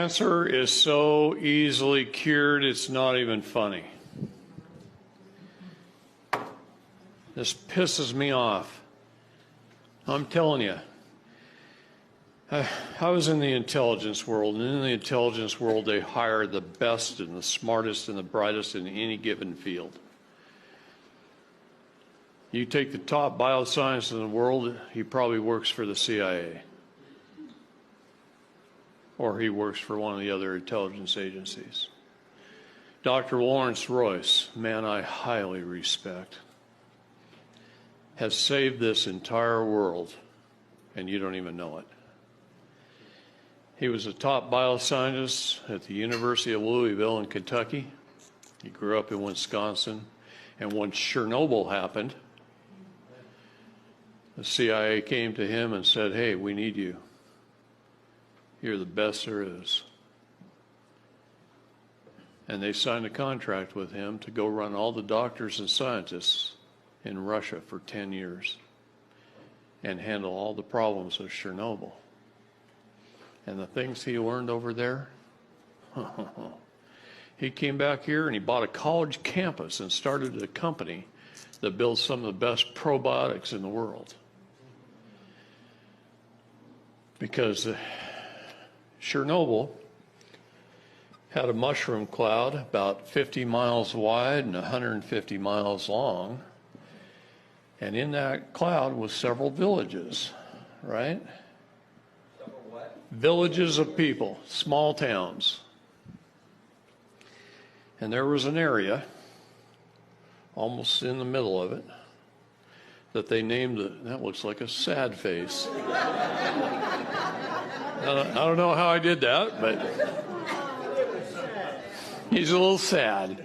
Cancer is so easily cured, it's not even funny. This pisses me off. I'm telling you. I was in the intelligence world, and in the intelligence world, they hire the best and the smartest and the brightest in any given field. You take the top bioscientist in the world, he probably works for the CIA. Or he works for one of the other intelligence agencies. Dr. Lawrence Royce, man I highly respect, has saved this entire world, and you don't even know it. He was a top bioscientist at the University of Louisville in Kentucky. He grew up in Wisconsin, and when Chernobyl happened, the CIA came to him and said, "Hey, we need you. You're the best there is." And they signed a contract with him to go run all the doctors and scientists in Russia for 10 years and handle all the problems of Chernobyl. And the things he learned over there, he came back here and he bought a college campus and started a company that builds some of the best probiotics in the world. Because Chernobyl had a mushroom cloud about 50 miles wide and 150 miles long. And in that cloud was several villages, right? Several what? Villages of people, small towns. And there was an area, almost in the middle of it, that they named, that looks like a sad face. I don't know how I did that, but he's a little sad.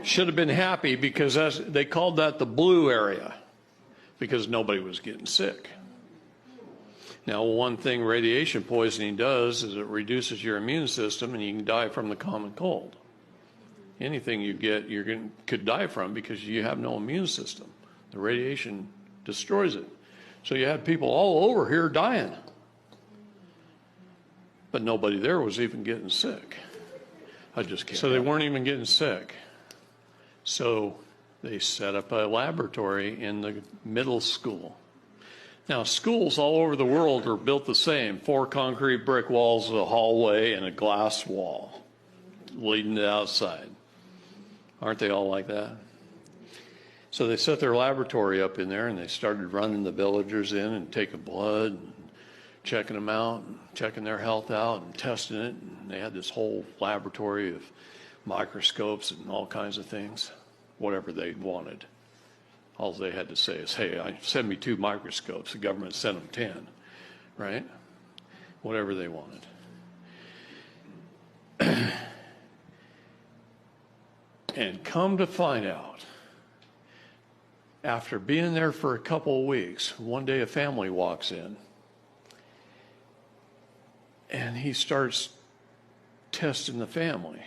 Should have been happy because they called that the blue area because nobody was getting sick. Now, one thing radiation poisoning does is it reduces your immune system and you can die from the common cold. Anything you get, could die from because you have no immune system. The radiation destroys it. So you had people all over here dying. But nobody there was even getting sick. I just can't. So they weren't even getting sick. So they set up a laboratory in the middle school. Now, schools all over the world are built the same. 4 concrete brick walls, a hallway, and a glass wall leading to the outside. Aren't they all like that? So they set their laboratory up in there, and they started running the villagers in and taking blood and checking them out, and checking their health out and testing it. And they had this whole laboratory of microscopes and all kinds of things, whatever they wanted. All they had to say is, "Hey, send me 2 microscopes." The government sent them 10, right? Whatever they wanted. And come to find out, after being there for a couple of weeks, one day a family walks in, and he starts testing the family.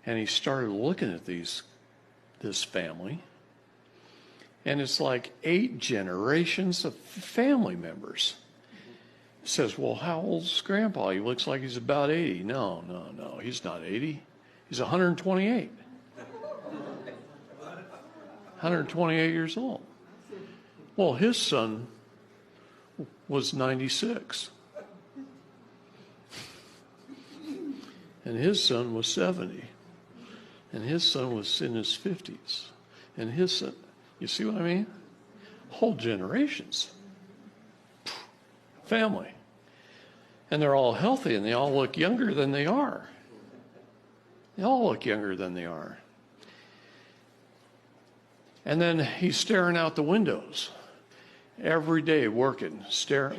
And he started looking at this family. And it's like 8 generations of family members. He says, "Well, how old's Grandpa? He looks like he's about 80. No, he's not 80. He's 128. 128 years old. Well, his son was 96. And his son was 70. And his son was in his 50s. And his son, you see what I mean? Whole generations. Family. And they're all healthy and they all look younger than they are. They all look younger than they are. And then he's staring out the windows every day, working,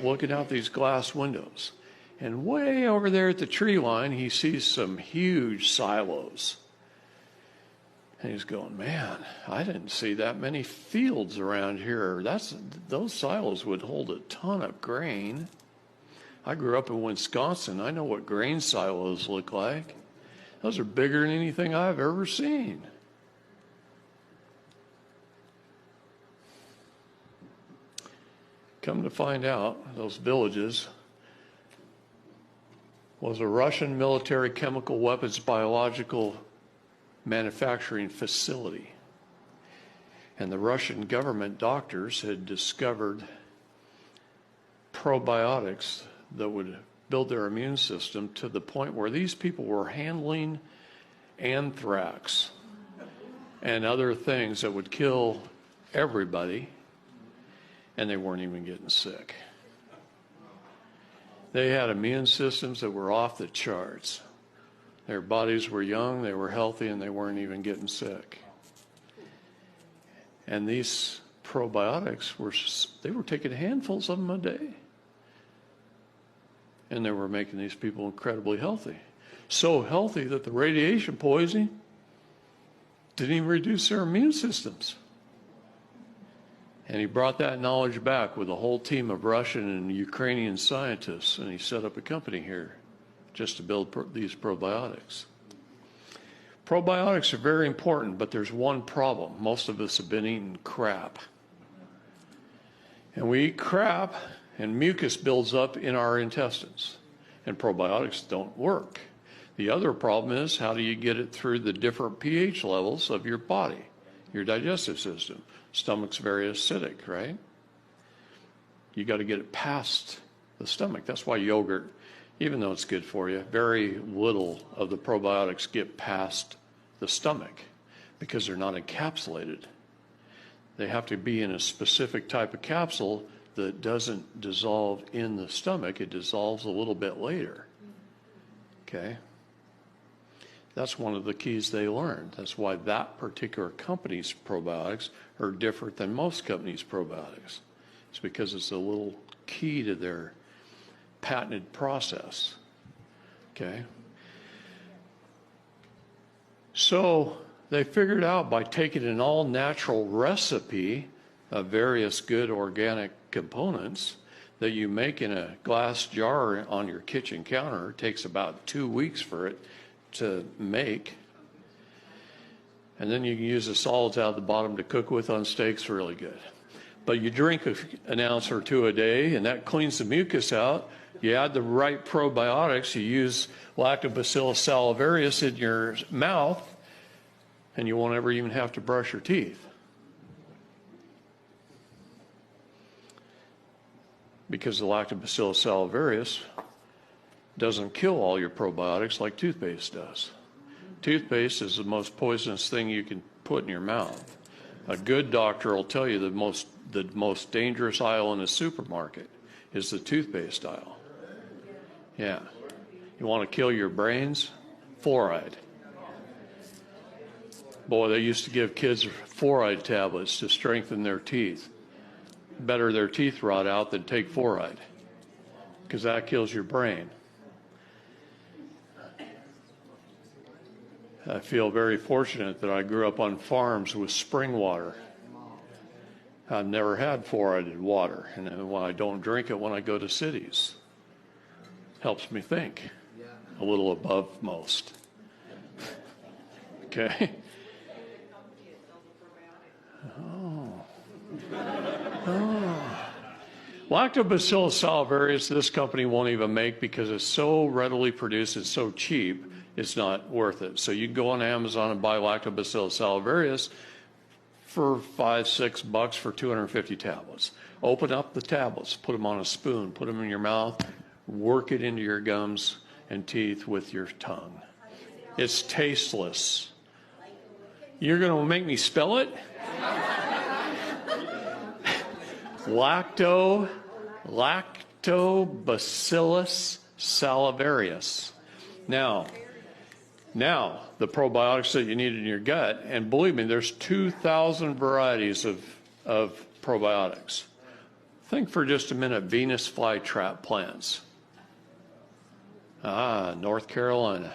looking out these glass windows. And way over there at the tree line, he sees some huge silos. And he's going, "Man, I didn't see that many fields around here. Those silos would hold a ton of grain. I grew up in Wisconsin. I know what grain silos look like. Those are bigger than anything I've ever seen." Come to find out, those villages was a Russian military chemical weapons biological manufacturing facility. And the Russian government doctors had discovered probiotics that would build their immune system to the point where these people were handling anthrax and other things that would kill everybody, and they weren't even getting sick. They had immune systems that were off the charts. Their bodies were young, they were healthy, and they weren't even getting sick. And these probiotics they were taking handfuls of them a day. And they were making these people incredibly healthy. So healthy that the radiation poisoning didn't even reduce their immune systems. And he brought that knowledge back with a whole team of Russian and Ukrainian scientists, and he set up a company here just to build these probiotics. Probiotics are very important, but there's one problem. Most of us have been eating crap. And we eat crap, and mucus builds up in our intestines, and probiotics don't work. The other problem is, how do you get it through the different pH levels of your body, your digestive system? Stomach's very acidic, right? You got to get it past the stomach. That's why yogurt, even though it's good for you, very little of the probiotics get past the stomach because they're not encapsulated. They have to be in a specific type of capsule that doesn't dissolve in the stomach. It dissolves a little bit later. Okay? That's one of the keys they learned. That's why that particular company's probiotics are different than most companies' probiotics. It's because it's a little key to their patented process. Okay? So they figured out by taking an all-natural recipe of various good organic components that you make in a glass jar on your kitchen counter. It takes about 2 weeks for it to make. And then you can use the solids out of the bottom to cook with on steaks really good. But you drink an ounce or two a day, and that cleans the mucus out. You add the right probiotics, you use Lactobacillus salivarius in your mouth, and you won't ever even have to brush your teeth. Because the Lactobacillus salivarius doesn't kill all your probiotics like toothpaste does. Toothpaste is the most poisonous thing you can put in your mouth. A good doctor will tell you the most dangerous aisle in a supermarket is the toothpaste aisle. Yeah. You want to kill your brains? Fluoride. Boy, they used to give kids fluoride tablets to strengthen their teeth. Better their teeth rot out than take fluoride, because that kills your brain. I feel very fortunate that I grew up on farms with spring water. I've never had fluoridated water, and when I don't drink it when I go to cities, helps me think a little above most. Okay. Lactobacillus salivarius, this company won't even make because it's so readily produced, it's so cheap, it's not worth it. So you can go on Amazon and buy Lactobacillus salivarius for $5-6 for 250 tablets. Open up the tablets, put them on a spoon, put them in your mouth, work it into your gums and teeth with your tongue. It's tasteless. You're going to make me spell it? Lactobacillus salivarius. Now, the probiotics that you need in your gut, and believe me, there's 2,000 varieties of probiotics. Think for just a minute, Venus flytrap plants. North Carolina.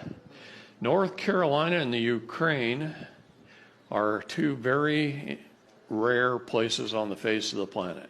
North Carolina and the Ukraine are two very rare places on the face of the planet.